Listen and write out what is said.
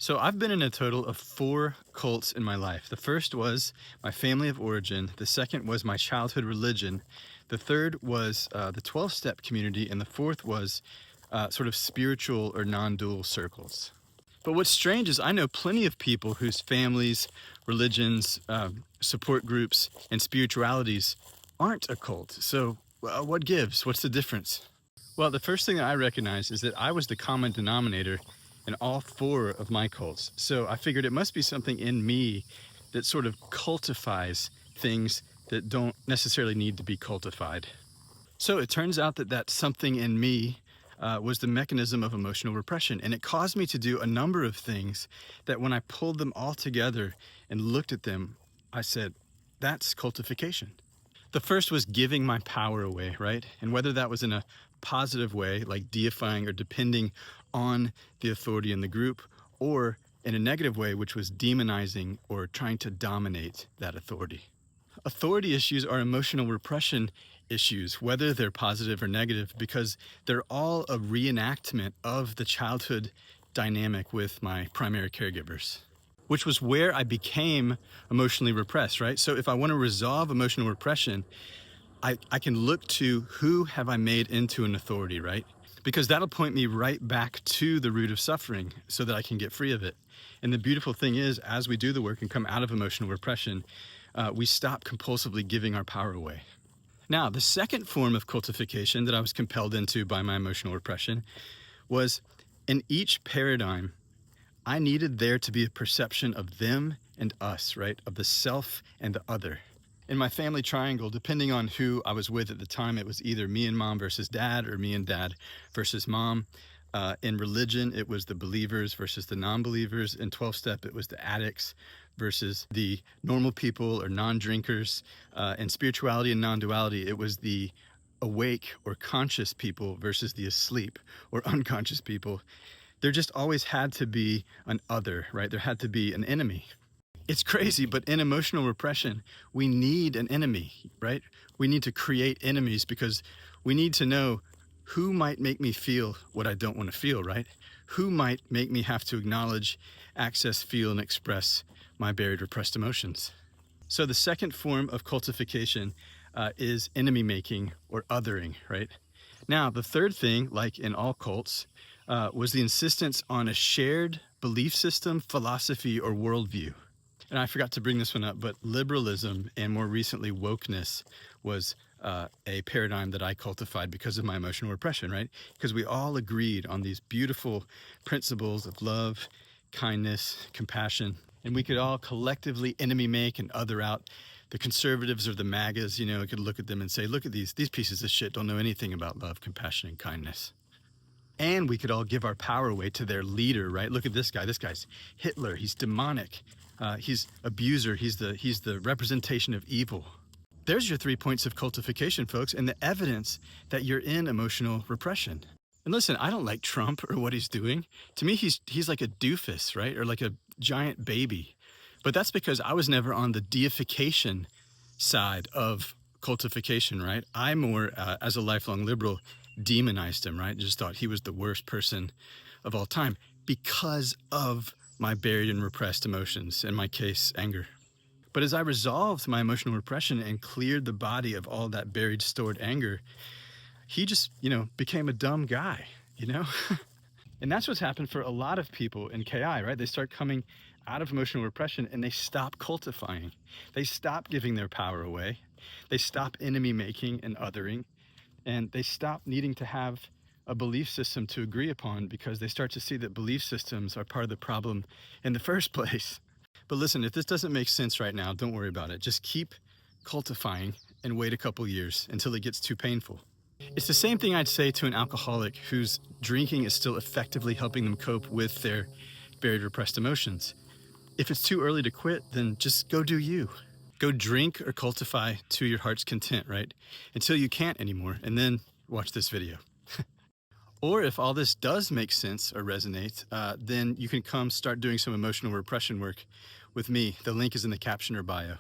So I've been in a total of 4 cults in my life. The first was my family of origin. The second was my childhood religion. The third was the 12-step community. And the fourth was sort of spiritual or non-dual circles. But what's strange is I know plenty of people whose families, religions, support groups, and spiritualities aren't a cult. So what gives? What's the difference? Well, the first thing that I recognize is that I was the common denominator in all 4 of my cults. So I figured it must be something in me that sort of cultifies things that don't necessarily need to be cultified. So it turns out that that something in me was the mechanism of emotional repression. And it caused me to do a number of things that when I pulled them all together and looked at them, I said, that's cultification. The first was giving my power away, right? And whether that was in a positive way, like deifying or depending on the authority in the group, or in a negative way, which was demonizing or trying to dominate that authority. Authority issues are emotional repression issues, whether they're positive or negative, because they're all a reenactment of the childhood dynamic with my primary caregivers, which was where I became emotionally repressed, right? So if I want to resolve emotional repression, I can look to who have I made into an authority, right? Because that'll point me right back to the root of suffering so that I can get free of it. And the beautiful thing is, as we do the work and come out of emotional repression, we stop compulsively giving our power away. Now, the second form of cultification that I was compelled into by my emotional repression was in each paradigm, I needed there to be a perception of them and us, right? Of the self and the other. In my family triangle, depending on who I was with at the time, it was either me and mom versus dad or me and dad versus mom. In religion, it was the believers versus the non-believers. In 12-step, it was the addicts versus the normal people or non-drinkers. In spirituality and non-duality, it was the awake or conscious people versus the asleep or unconscious people. There just always had to be an other, right? There had to be an enemy. It's crazy, but in emotional repression, we need an enemy, right? We need to create enemies because we need to know who might make me feel what I don't want to feel, right? Who might make me have to acknowledge, access, feel, and express my buried, repressed emotions. So the second form of cultification is enemy making or othering, right? Now, the third thing, like in all cults, was the insistence on a shared belief system, philosophy, or worldview. And I forgot to bring this one up, but liberalism and more recently wokeness was a paradigm that I cultified because of my emotional repression, right? Because we all agreed on these beautiful principles of love, kindness, compassion, and we could all collectively enemy make and other out the conservatives or the MAGAs. You know, we could look at them and say, look at these pieces of shit don't know anything about love, compassion, and kindness. And we could all give our power away to their leader, right? Look at this guy. This guy's Hitler. He's demonic. He's abuser. He's the representation of evil. There's your 3 points of cultification, folks, and the evidence that you're in emotional repression. And listen, I don't like Trump or what he's doing. To me, he's like a doofus, right? Or like a giant baby. But that's because I was never on the deification side of cultification, right? I more, as a lifelong liberal, demonized him, right? Just thought he was the worst person of all time because of my buried and repressed emotions, in my case, anger. But as I resolved my emotional repression and cleared the body of all that buried, stored anger, he just, became a dumb guy, And that's what's happened for a lot of people in KI, right? They start coming out of emotional repression and they stop cultifying. They stop giving their power away. They stop enemy making and othering. And they stop needing to have a belief system to agree upon because they start to see that belief systems are part of the problem in the first place. But listen, if this doesn't make sense right now, don't worry about it. Just keep cultifying and wait a couple years until it gets too painful. It's the same thing I'd say to an alcoholic whose drinking is still effectively helping them cope with their buried, repressed emotions. If it's too early to quit, then just go do you. Go drink or cultify to your heart's content, right? Until you can't anymore, and then watch this video. Or if all this does make sense or resonate, then you can come start doing some emotional repression work with me. The link is in the caption or bio.